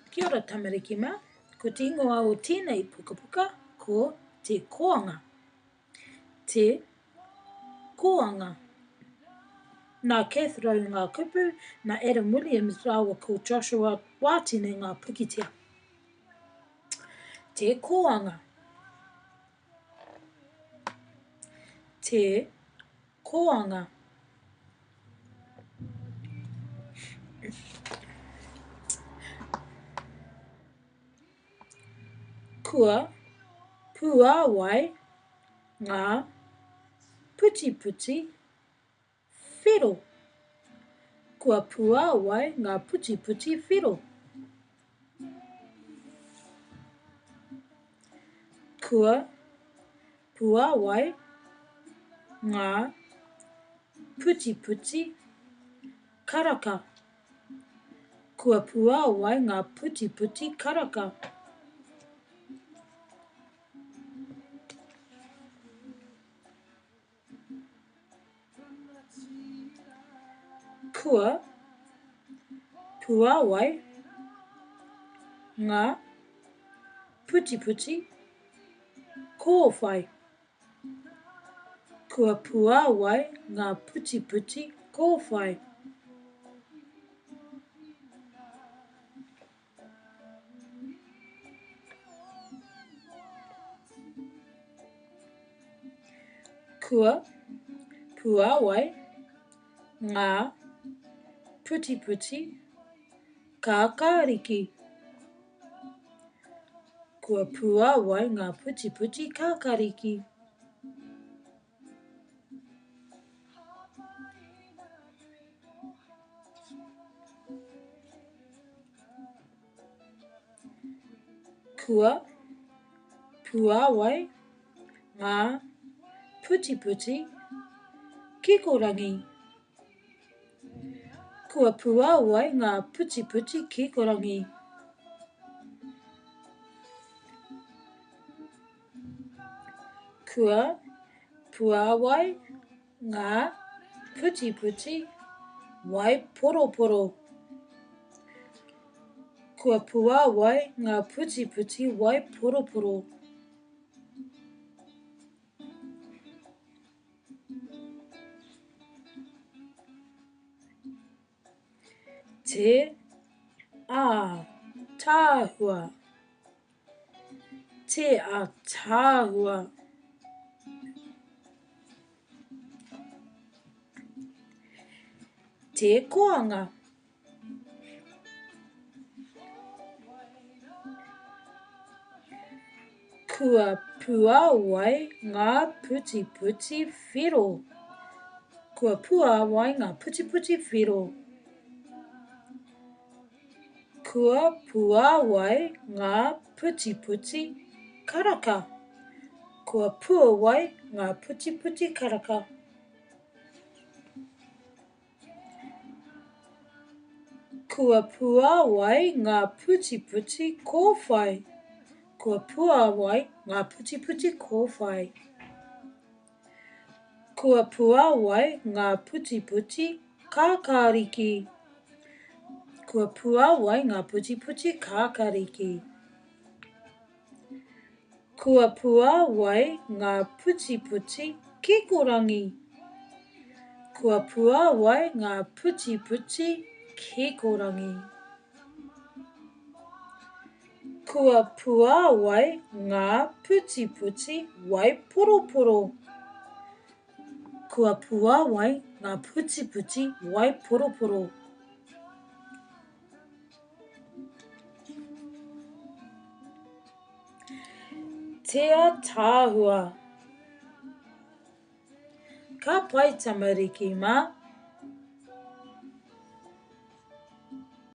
Kia ora tamariki mā, ko te ingoa o tēnei pukapuka ko te koanga. Te koanga. Nā Kath rau ngā kupu, nā Adam Williams rāua ko Joshua Wātene ngā pukitea. Te koanga. Te koanga. Kua puāwai ngā puti whiro. Kua puāwai ngā puti whiro. Kua puāwai ngā puti karaka. Kua puāwai ngā puti karaka. Kua puāwai ngā puti kōwhai. Kua puāwai ngā puti kōwhai. Kua puāwai ngā puti kākāriki. Kua puāwai ngā puti kākāriki. Kua puāwai ngā puti kikorangi. Kua puāwai ngā puti kikorangi. Kua puāwai ngā puti waiporoporo. Kua puāwai ngā puti waiporoporo. Te tāhua. Te tāhua. Te koanga. Kua puāwai ngā puti whiro. Kua puāwai ngā puti whiro. Kua puāwai ngā puti karaka. Kua puāwai ngā puti karaka. Kua puāwai ngā puti kōwhai. Kua puāwai ngā puti kōwhai. Kua puāwai ngā puti kākāriki. Kua puāwai ngā puti kākāriki. Kua puāwai ngā puti kikorangi. Kua puāwai ngā puti kikorangi. Kua puāwai ngā puti waiporoporo. Kua puāwai ngā puti waiporoporo. Te tāhua. Ka pai tamariki mā.